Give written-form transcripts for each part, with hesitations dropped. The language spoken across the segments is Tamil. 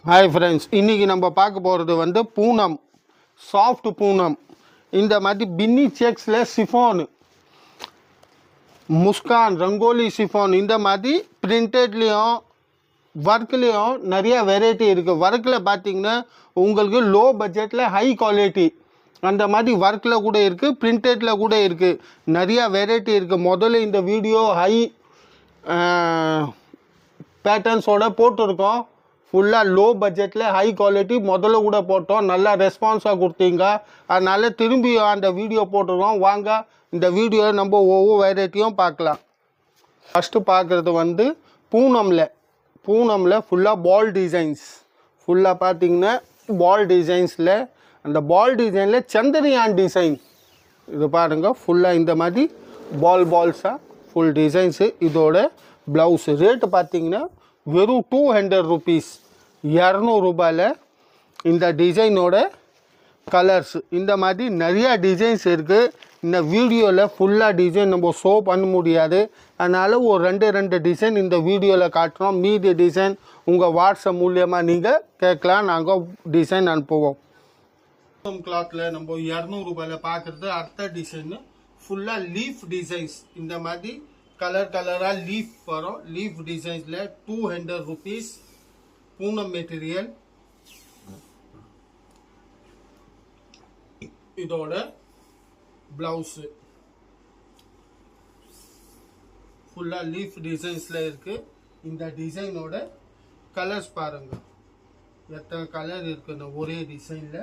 ஹாய் ஃப்ரெண்ட்ஸ், இன்றைக்கி நம்ம பார்க்க போகிறது வந்து பூனம், சாஃப்ட் பூனம். இந்த மாதிரி பின்னி செக்ஸில் சிஃபானு, முஸ்கான், ரங்கோலி சிஃபான், இந்த மாதிரி பிரிண்டட்லேயும் ஒர்க்லேயும் நிறையா வெரைட்டி இருக்குது. ஒர்க்கில் பார்த்திங்கன்னா உங்களுக்கு லோ பட்ஜெட்டில் ஹை குவாலிட்டி அந்த மாதிரி ஒர்க்கில் கூட இருக்குது, பிரிண்டடில் கூட இருக்குது. நிறையா வெரைட்டி இருக்குது. முதல்ல இந்த வீடியோ ஹை பேட்டர்ன்ஸோட போட்டிருக்கோம். ஃபுல்லாக லோ பட்ஜெட்டில் ஹை குவாலிட்டி முதல்ல கூட போட்டோம். நல்லா ரெஸ்பான்ஸாக கொடுத்தீங்க. அதனால் திரும்பி அந்த வீடியோ போட்டுருக்கோம். வாங்க இந்த வீடியோவில் நம்ம ஒவ்வொரு வெரைட்டியும் பார்க்கலாம். ஃபஸ்ட்டு பார்க்குறது வந்து பூனமில் ஃபுல்லாக பால் டிசைன்ஸ். ஃபுல்லாக பார்த்திங்கன்னா பால் டிசைன்ஸில், அந்த பால் டிசைனில் சந்திரயான் டிசைன் இது பாருங்கள். ஃபுல்லாக இந்த மாதிரி பால்ஸாக ஃபுல் டிசைன்ஸு. இதோட ப்ளவுஸு ரேட்டு பார்த்திங்கன்னா வெறும் 200 rupees, 200 ரூபாயில் இந்த டிசைனோட கலர்ஸ். இந்த மாதிரி நிறையா டிசைன்ஸ் இருக்குது. இந்த வீடியோவில் ஃபுல்லாக டிசைன் நம்ம ஷோ பண்ண முடியாது. அதனால் ஒரு ரெண்டு டிசைன் இந்த வீடியோவில் காட்டுறோம். மீதி டிசைன் உங்கள் வாட்ஸ்அப் மூலியமாக நீங்கள் கேட்கலாம், நாங்கள் டிசைன் அனுப்புவோம். கிளாத்தில் நம்ம 200 ரூபாயில் பார்க்குறது அடுத்த டிசைனு. ஃபுல்லாக லீஃப் டிசைன்ஸ். இந்த மாதிரி கலராக லீஃப் வரும். லீஃப் டிசைன்ஸில் 200 rupees. பூனம் மெட்டீரியல். இதோட ப்ளவுஸு ஃபுல்லாக லீஃப் டிசைன்ஸில் இருக்குது. இந்த டிசைனோட கலர்ஸ் பாருங்கள், எத்தனை கலர் இருக்குன்னு ஒரே டிசைனில்.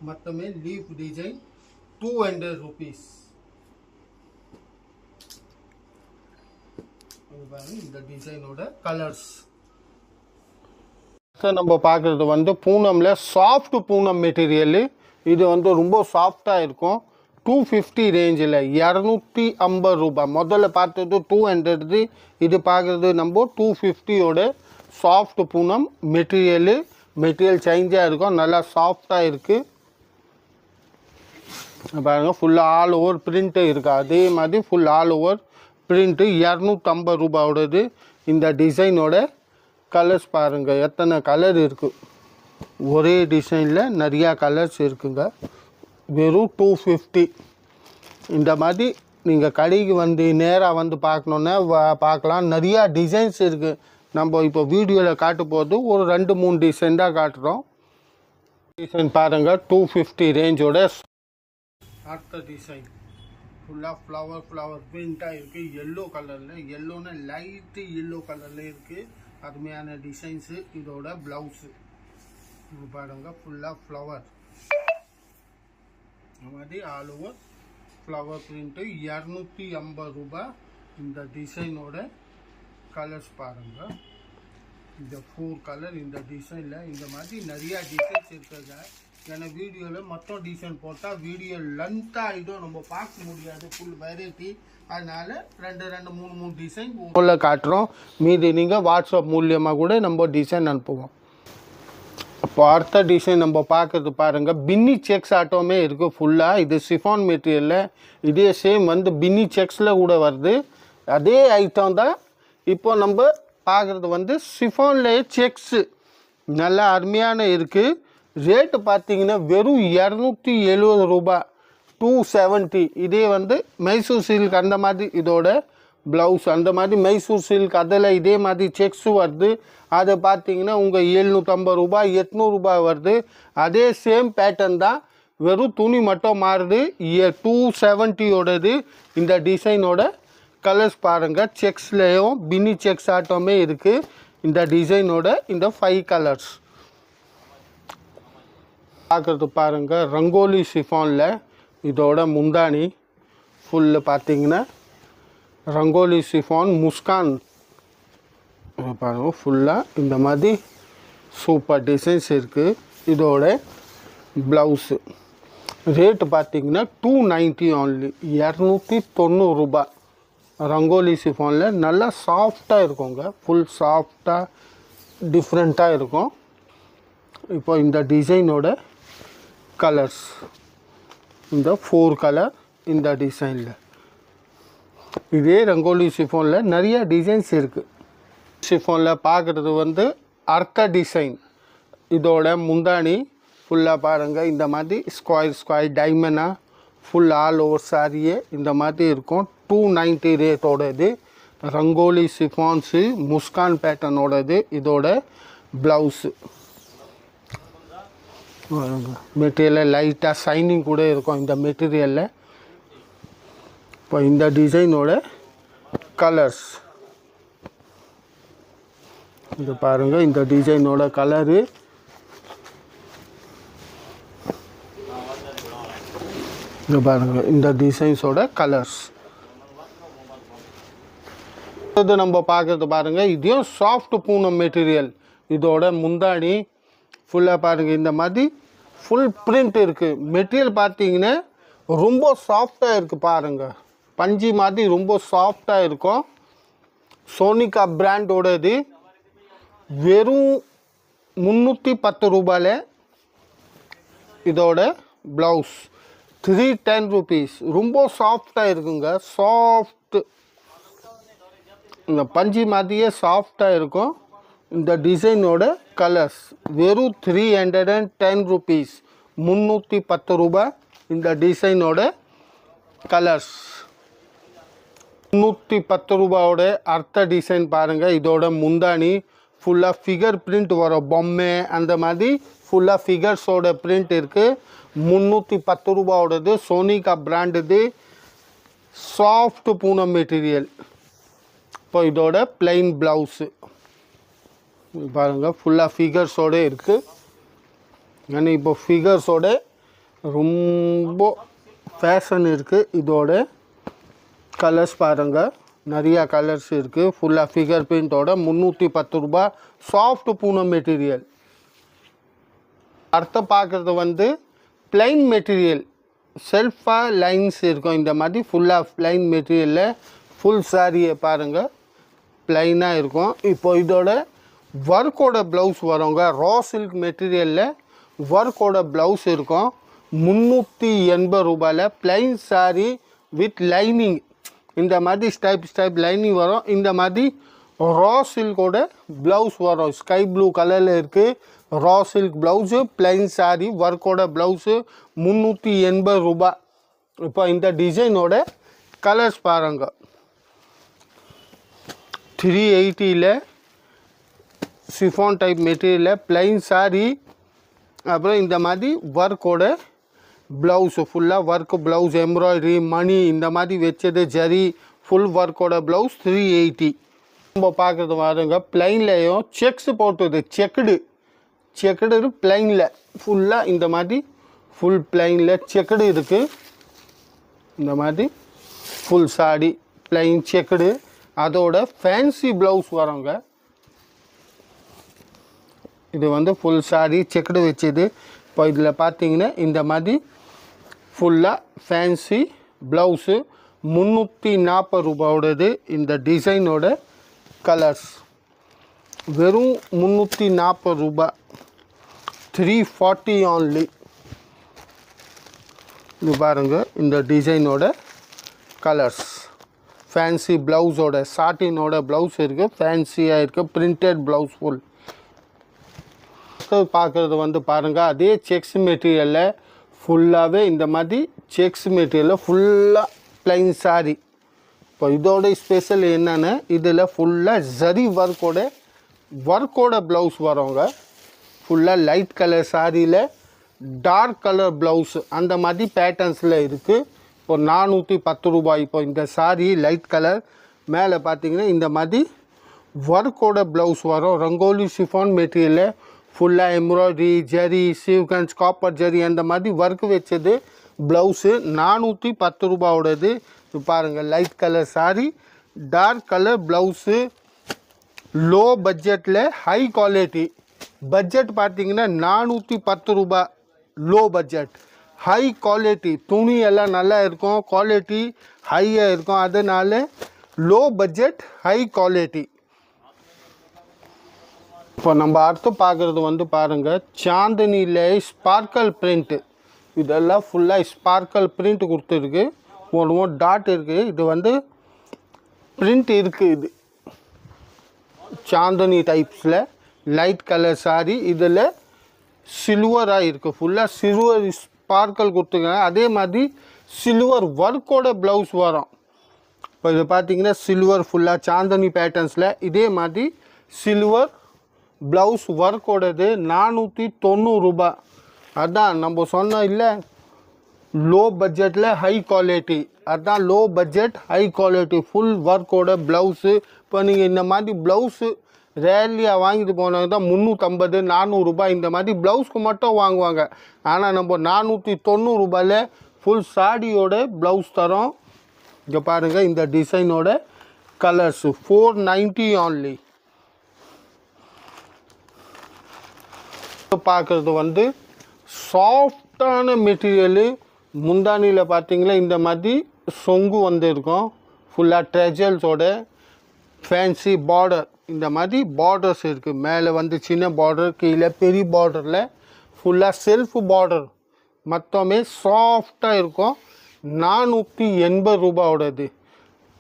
மொத்தமே லீஃப் டிசைன் 200 rupees. இந்த டிசைனோட கலர்ஸ். நம்ம பார்க்குறது வந்து பூனமில் சாஃப்ட் பூனம் மெட்டீரியல். இது வந்து ரொம்ப சாஃப்டாக இருக்கும். 250 ரேஞ்சில் 250 ரூபாய். முதல்ல பார்த்தது 200. இது பார்க்குறது நம்ம 250யோட சாஃப்ட் பூனம் மெட்டீரியல் சேஞ்சாக இருக்கும். நல்லா சாஃப்டாக இருக்குது பாருங்கள். ஃபுல்லாக ஆல் ஓவர் பிரிண்ட்டு இருக்குது. அதே மாதிரி ஃபுல் ஆல் ஓவர் பிரிண்ட்டு 250 ரூபாயோடது. இந்த டிசைனோட கலர்ஸ் பாருங்கள், எத்தனை கலர் இருக்குது. ஒரே டிசைனில் நிறையா கலர்ஸ் இருக்குங்க. வெறும் 250. இந்த மாதிரி நீங்கள் கடைக்கு வந்து நேராக வந்து பார்க்கணுன்னா பார்க்கலாம். நிறையா டிசைன்ஸ் இருக்குது. நம்ம இப்போ வீடியோவில் காட்ட போது ஒரு 2-3 டிசைன் தான் காட்டுறோம். டிசைன் பாருங்கள், 250 ரேஞ்சோட. அடுத்த டிசைன் ஃபுல்லாக ஃப்ளவர் பிரிண்ட்டாக இருக்குது. எல்லோ கலரில், எல்லோன்னு லைட்டு எல்லோ கலரில் இருக்குது. அருமையான டிசைன்ஸு. இதோட ப்ளவுஸு இது பாருங்கள், ஃபுல்லாக ஃப்ளவர். இந்த மாதிரி ஆல் ஓவர் ஃப்ளவர் பிரிண்ட்டு 250 ரூபாய். இந்த டிசைனோட கலர்ஸ் பாருங்கள். இந்த 4 கலர் இந்த டிசைனில். இந்த மாதிரி நிறையா டிசைன்ஸ் இருக்குங்க. ஏன்னா வீடியோவில் மொத்தம் டிசைன் போட்டால் வீடியோ லென்த்தாக ஆகிடும், நம்ம பார்க்க முடியாது ஃபுல் வெரைட்டி. அதனால் 2-3 டிசைன் உள்ள காட்டுறோம். மீதி நீங்கள் வாட்ஸ்அப் மூலியமாக கூட நம்ம டிசைன் அனுப்புவோம். அப்போ அடுத்த டிசைன் நம்ம பார்க்குறது பாருங்கள். பின்னி செக்ஸ் ஆட்டோமே இருக்குது ஃபுல்லாக. இது சிஃபான் மெட்டீரியலில். இதே சேம் வந்து பின்னி செக்ஸில் கூட வருது. அதே ஐட்டம் தான். இப்போ நம்ம பார்க்குறது வந்து சிஃபான்லேயே செக்ஸு நல்லா அருமையான இருக்குது. ரேட்டு பார்த்தீங்கன்னா வெறும் 270 ரூபாய், 270. இதே வந்து மைசூர் சில்க் அந்த மாதிரி. இதோட ப்ளவுஸ் அந்த மாதிரி மைசூர் சில்க் அதில் இதே மாதிரி செக்ஸு வருது. அதை பார்த்தீங்கன்னா உங்கள் 750 ரூபாய், 800 ரூபாய் வருது. அதே சேம் பேட்டர்ன் தான், வெறும் துணி மட்டும் மாறுது. 270யோடது. இந்த டிசைனோட கலர்ஸ் பாருங்கள். செக்ஸ்லேயும் பின்னி செக்ஸ் ஆட்டோமே இருக்குது. இந்த டிசைனோட இந்த 5 கலர்ஸ் பார்க்குறது பாருங்கள். ரங்கோலி சிஃபானில். இதோட முந்தானி ஃபுல்லு பார்த்தீங்கன்னா ரங்கோலி சிஃபான் முஸ்கான் பாருங்கள். ஃபுல்லாக இந்த மாதிரி சூப்பர் டிசைன்ஸ் இருக்குது. இதோட ப்ளவுஸு ரேட்டு பார்த்திங்கன்னா 290 only, 290 ரூபாய். ரங்கோலி சிஃபானில் நல்லா சாஃப்டாக இருக்குங்க. ஃபுல் சாஃப்டாக டிஃப்ரெண்ட்டாக இருக்கும். இப்போ இந்த டிசைனோட கலர்ஸ், இந்த 4 கலர் இந்த டிசைனில். இதே ரங்கோலி சிஃபானில் நிறைய டிசைன்ஸ் இருக்குது. சிஃபானில் பார்க்குறது வந்து அர்க்க டிசைன். இதோட முந்தானி ஃபுல்லாக பாருங்கள் இந்த மாதிரி ஸ்கொயர் டைமண்டாக ஃபுல் ஆல் ஓவர் சாரியே இந்த மாதிரி இருக்கும். 290 ரேட்டோடது. ரங்கோலி சிஃபான்ஸு முஸ்கான் பேட்டர்னோடது. இதோட ப்ளவுஸு மெட்டீரியலில் லைட்டாக ஷைனிங் கூட இருக்கும் இந்த மெட்டீரியலில். இப்போ இந்த டிசைனோட கலர்ஸ் இது பாருங்கள். இந்த டிசைனோட கலரு இது பாருங்கள். இந்த டிசைன்ஸோட கலர்ஸ் இது நம்ம பார்க்குறது பாருங்கள். இதையும் சாஃப்ட் பூனம் மெட்டீரியல். இதோட முந்தானி ஃபுல்லாக பாருங்கள் இந்த மாதிரி ஃபுல் பிரிண்ட் இருக்குது. மெட்டீரியல் பார்த்தீங்கன்னா ரொம்ப சாஃப்டாக இருக்குது பாருங்கள். பஞ்சு மாதிரி ரொம்ப சாஃப்டாக இருக்கும். சோனிகா பிராண்டோடது. வெறும் 310 ரூபாயில் இதோட ப்ளவுஸ் 310 rupees. ரொம்ப சாஃப்டாக இருக்குங்க. சாஃப்ட் இந்த பஞ்சு மாதிரியே சாஃப்டாக இருக்கும். இந்த டிசைனோட கலர்ஸ் வெறும் 310 rupees. 310 ரூபாய் இந்த டிசைனோட கலர்ஸ். 310 ரூபாயோட அர்த்த டிசைன் பாருங்கள். இதோட முந்தானி ஃபுல்லாக ஃபிகர் பிரிண்ட் வரும். பொம்மை அந்த மாதிரி ஃபுல்லாக ஃபிகர்ஸோட பிரிண்ட் இருக்குது. 310 ரூபாயோடது. சோனிகா பிராண்டுது. Soft Poonam material. இப்போ இதோட பிளைன் ப்ளவுஸு பாருங்கள் ஃபுல்லாக ஃபிகர்ஸோடு இருக்குது. ஏன்னா இப்போ ஃபிகர்ஸோட ரொம்ப ஃபேஷன் இருக்குது. இதோட கலர்ஸ் பாருங்கள் நிறையா கலர்ஸ் இருக்குது. ஃபுல்லாக ஃபிகர் பிரிண்டோட 310 ரூபாய். Soft Poonam material. அடுத்த பார்க்குறது வந்து பிளைன் மெட்டீரியல். செல்ஃபாக லைன்ஸ் இருக்கும் இந்த மாதிரி. ஃபுல்லாக பிளைன் மெட்டீரியலில் ஃபுல் சாரியை பாருங்கள் பிளைனாக இருக்கும். இப்போ இதோட ஒர்க்கோட ப்ளவுஸ் வருங்க. ரா சில்க் மெட்டீரியலில் ஒர்க்கோட ப்ளவுஸ் இருக்கும். 380 ரூபாயில் பிளைன் சாரி வித் லைனிங். இந்த மாதிரி ஸ்டைப் லைனிங் வரும். இந்த மாதிரி ரா சில்கோட ப்ளவுஸ் வரும். ஸ்கை ப்ளூ கலரில் இருக்குது. Raw silk blouse plain sari ஒர்க்கோட ப்ளவுஸு 380 ரூபாய். இப்போ இந்த டிசைனோட கலர்ஸ் பாருங்க. 380 சிஃபான் டைப் மெட்டீரியலில் பிளைன் சாரி. அப்புறம் இந்த மாதிரி ஒர்க்கோட ப்ளவுஸு ஃபுல்லாக ஒர்க் ப்ளவுஸ் எம்ப்ராய்டரி மணி இந்த மாதிரி வச்சது ஜரி ஃபுல் ஒர்க்கோட ப்ளவுஸ் 380. நம்ம பார்க்குறது பாருங்க. பிளைன்லேயும் செக்ஸ் போட்டது செக்குடு பிளைனில் ஃபுல்லாக இந்த மாதிரி ஃபுல் பிளைனில் செக்குடு இருக்குது. இந்த மாதிரி ஃபுல் சாடி பிளைன் செக்குடு. அதோட ஃபேன்சி ப்ளவுஸ் வரோங்க. இது வந்து ஃபுல் சாரி செக்குடு வச்சது. இப்போ இதில் பார்த்தீங்கன்னா இந்த மாதிரி ஃபுல்லாக ஃபேன்சி ப்ளவுஸு 340 ரூபாயோடது. இந்த டிசைனோட கலர்ஸ் வெறும் 340 ரூபாய். 340 only. இது பாருங்கள் இந்த டிசைனோட கலர்ஸ். ஃபேன்சி ப்ளவுஸோட சாட்டினோட ப்ளவுஸ் இருக்குது. ஃபேன்சியாக இருக்குது. Printed blouse full. பார்க்குறது வந்து பாருங்கள் அதே செக்ஸ் மெட்டீரியலில் ஃபுல்லாகவே இந்த மாதிரி செக்ஸ் மெட்டீரியலில் ஃபுல்லாக ப்ளைன் சாரி. இப்போ இதோட ஸ்பெஷல் என்னென்னா இதில் ஃபுல்லாக ஜரி ஒர்க்கோட ப்ளவுஸ் வருங்க. ஃபுல்லாக லைட் கலர் சாரியில் டார்க் கலர் ப்ளவுஸ் அந்த மாதிரி பேட்டர்ன்ஸில் இருக்குது. இப்போ 410 ரூபாய். இப்போ இந்த சாரி லைட் கலர் மேலே பார்த்தீங்கன்னா இந்த மாதிரி ஒர்க்கோட ப்ளவுஸ் வரும். ரங்கோலி சிஃபான் மெட்டீரியலில் ஃபுல்லாக embroidery zari sequence copper zari அந்த மாதிரி ஒர்க் வச்சது ப்ளவுஸு 410 ரூபாயோடது. இது பாருங்கள் light colour sari dark colour blouse. Low பட்ஜெட்டில் ஹை குவாலிட்டி. பட்ஜெட் பார்த்தீங்கன்னா 410 ரூபாய். Low budget high quality. துணி எல்லாம் நல்லா இருக்கும். குவாலிட்டி ஹையாக இருக்கும். அதனால லோ பட்ஜெட் ஹை குவாலிட்டி. இப்போ நம்ம அடுத்து பார்க்குறது வந்து பாருங்கள் சாந்தினியில் ஸ்பார்க்கல் பிரிண்ட்டு. இதெல்லாம் ஃபுல்லாக ஸ்பார்க்கல் பிரிண்ட் கொடுத்துருக்கு. ஒன்று டாட் இருக்குது. இது வந்து பிரிண்ட் இருக்குது. இது சாந்தினி டைப்ஸில் லைட் கலர் சாரி. இதில் சில்வராக இருக்குது, ஃபுல்லாக சில்வர் ஸ்பார்க்கல் கொடுத்துருக்காங்க. அதே மாதிரி சில்வர் ஒர்க்கோட ப்ளவுஸ் வரும். இப்போ இது பார்த்தீங்கன்னா சில்வர் ஃபுல்லாக சாந்தனி பேட்டர்ன்ஸில் இதே மாதிரி சில்வர் ப்ளவுஸ் ஒர்க்கோடது 490 ரூபா. அதான் நம்ம சொன்னோம் இல்லை, லோ பட்ஜெட்டில் ஹை குவாலிட்டி. அதுதான் low budget high quality full ஒர்க்கோட ப்ளவுஸு. இப்போ நீங்கள் இந்த மாதிரி ப்ளவுஸு ரேர்லியாக வாங்கிட்டு போனது தான் 350 400 ரூபாய் இந்த மாதிரி ப்ளவுஸ்க்கு மட்டும் வாங்குவாங்க. ஆனால் நம்ம 490 ரூபாயில் ஃபுல் சாடியோட ப்ளவுஸ் தரோம். இங்கே பாருங்கள், இந்த டிசைனோட கலர்ஸு 490 only. பார்க்குறது வந்து சாஃப்டான மெட்டீரியலு. முந்தானியில் பார்த்தீங்களா இந்த மாதிரி சொங்கு வந்து இருக்கும், ஃபுல்லாக ட்ரெஜல்ஸோட ஃபேன்சி பார்டர். இந்த மாதிரி பார்டர்ஸ் இருக்குது. மேலே வந்து சின்ன பார்டர், கீழே பெரிய பார்டரில் ஃபுல்லாக செல்ஃப் பார்டர். மொத்தமே சாஃப்டாக இருக்கும். 480 ரூபாவோடது.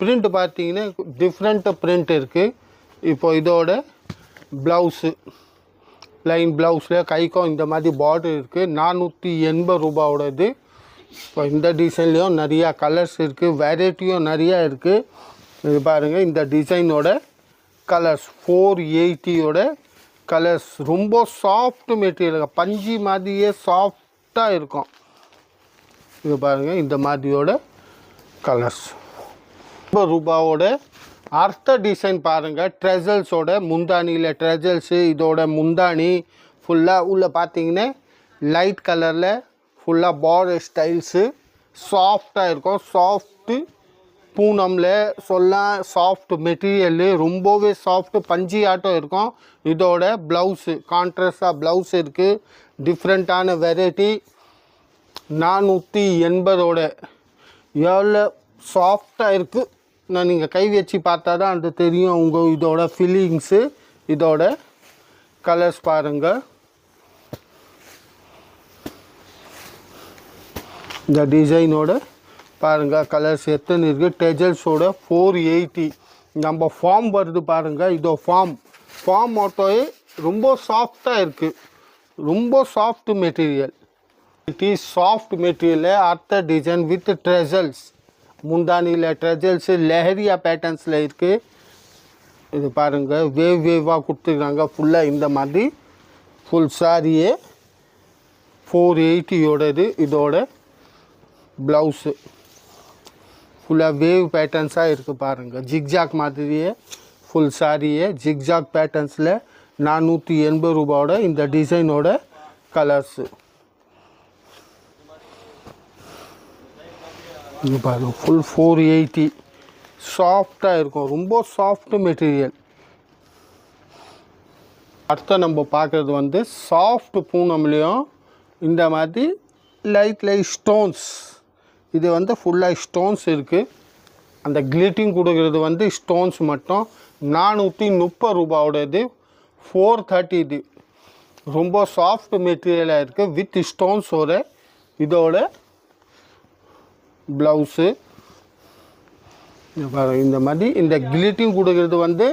பிரிண்ட் பார்த்தீங்கன்னா டிஃப்ரெண்ட் பிரிண்ட் இருக்குது. இப்போ இதோட ப்ளவுஸு லைன் ப்ளவுஸில் கைக்கும் இந்த மாதிரி பார்டர் இருக்குது. 480 ரூபாவோடது. இப்போ இந்த டிசைன்லேயும் நிறையா கலர்ஸ் இருக்குது, வெரைட்டியும் நிறையா இருக்குது. இது பாருங்கள், இந்த டிசைனோட கலர்ஸ் 480யோட கலர்ஸ். ரொம்ப சாஃப்ட் மெட்டீரியல், பஞ்சு மாதிரியே சாஃப்டாக இருக்கும். இது பாருங்கள், இந்த மாதிரியோட கலர்ஸ். 80 ரூபாவோட அடுத்த டிசைன் பாருங்கள், ட்ரெஜல்ஸோட முந்தானியில் ட்ரெஜல்ஸு. இதோட முந்தானி ஃபுல்லாக உள்ளே பார்த்தீங்கன்னா லைட் கலரில் ஃபுல்லாக பார்டர் ஸ்டைல்ஸு சாஃப்டாக இருக்கும். சாஃப்ட்டு பூனமில் சொல்லலாம், சாஃப்ட் மெட்டீரியலு, ரொம்பவே சாஃப்ட்டு பஞ்சி ஆட்டம் இருக்கும். இதோட ப்ளவுஸு கான்ட்ராஸ்டாக ப்ளவுஸ் இருக்குது. டிஃப்ரெண்ட்டான வெரைட்டி. 480ஓட எவ்வளோ சாஃப்டாக இருக்குது. நான் நீங்கள் கை வச்சு பார்த்தா தான் அது தெரியும் உங்கள் இதோட ஃபீலிங்ஸு. இதோட கலர்ஸ் பாருங்கள். இந்த டிசைனோட பாருங்கள் கலர்ஸ் எத்தனை இருக்குது. டெஜல்ஸோட 480. நம்ம ஃபார்ம் வருது பாருங்கள், இதோ ஃபார்ம் ஆட்டோயே ரொம்ப சாஃப்டாக இருக்குது. ரொம்ப soft material. It is soft material. அடுத்த டிசைன் வித் ட்ரெஜல்ஸ். முந்தானியில் ட்ரெஜல்ஸு லெஹரியா பேட்டர்ன்ஸில் இருக்குது. இது பாருங்கள், வேவாக கொடுத்துருக்காங்க ஃபுல்லாக. இந்த மாதிரி ஃபுல் சாரியே 480யோடது. இதோட ப்ளவுஸு ஃபுல்லாக வேவ் பேட்டர்ன்ஸாக இருக்குது பாருங்கள். ஜிக்ஜாக் மாதிரியே ஃபுல் சாரியே ஜிக்ஜாக் பேட்டர்ன்ஸில் 480 ரூபாவோட இந்த டிசைனோட கலர்ஸு. இது பாருங்கள், ஃபுல் 480 சாஃப்டாக இருக்கும். ரொம்ப சாஃப்ட் மெட்டீரியல். அடுத்த நம்ம பார்க்குறது வந்து சாஃப்ட் பூனம்லேயும் இந்த மாதிரி லைட் ஸ்டோன்ஸ். இது வந்து ஃபுல்லாக ஸ்டோன்ஸ் இருக்குது. அந்த கிளிட்டிங் கொடுக்குறது வந்து ஸ்டோன்ஸ் மட்டும். 430 ரூபாவோடது. 430 இது. ரொம்ப சாஃப்ட் மெட்டீரியலாக இருக்குது வித் ஸ்டோன்ஸோட. இதோட ப்ளவுஸு இந்த மாதிரி. இந்த கிளிட்டிங் கொடுக்குறது வந்து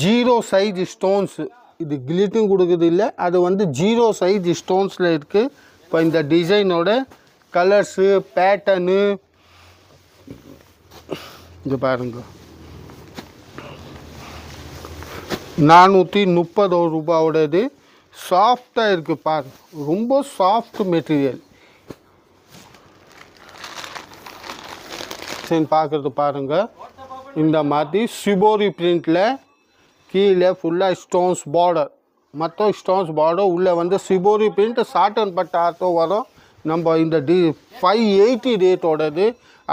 0 சைஸ் ஸ்டோன்ஸு. இது கிளிட்டிங் கொடுக்குறது இல்லை, அது வந்து 0 சைஸ் ஸ்டோன்ஸில் இருக்குது. இப்போ இந்த டிசைனோட கலர்ஸு பேட்டர்னு இது பாருங்க. 430 ரூபாவோடது. சாஃப்டாக இருக்குது பாருங்க, ரொம்ப சாஃப்ட் மெட்டீரியல். பார்க்குறது பாருங்கள், இந்த மாதிரி சிபோரி பிரிண்டில் கீழே ஃபுல்லாக ஸ்டோன்ஸ் பார்டர். மற்ற ஸ்டோன்ஸ் பார்டர் உள்ளே வந்து சிபோரி பிரிண்ட் சாட்டன் பட்டாத்தோ வரும். நம்ம இந்த 580 ரேட்டோடது.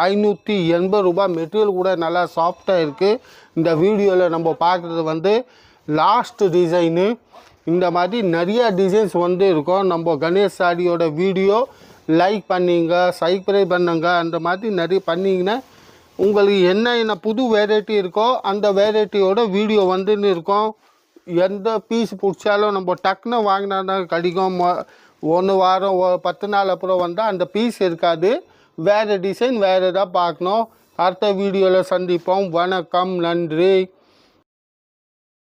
580 ரூபாய். மெட்டீரியல் கூட நல்லா சாஃப்டாக இருக்குது. இந்த வீடியோவில் நம்ம பார்க்குறது வந்து லாஸ்ட் டிசைனு. இந்த மாதிரி நிறையா டிசைன்ஸ் வந்து இருக்கும். நம்ம கணேஷ் சாரியோட வீடியோ லைக் பண்ணிங்க, சப்ஸ்கிரைப் பண்ணுங்க. அந்த மாதிரி நிறைய பண்ணிங்கன்னா உங்களுக்கு என்ன புது வெரைட்டி இருக்கோ அந்த வெரைட்டியோட வீடியோ வந்துன்னு இருக்கும். எந்த பீஸ் பிடிச்சாலும் நம்ம டக்குன்னு வாங்கினா தான் கிடைக்கும். 1 வாரம் 10 நாள் அப்புறம் வந்தால் அந்த பீஸ் இருக்காது. வேறு டிசைன் வேறு எதாவது பார்க்கணும். அடுத்த வீடியோவில் சந்திப்போம். வணக்கம், நன்றி.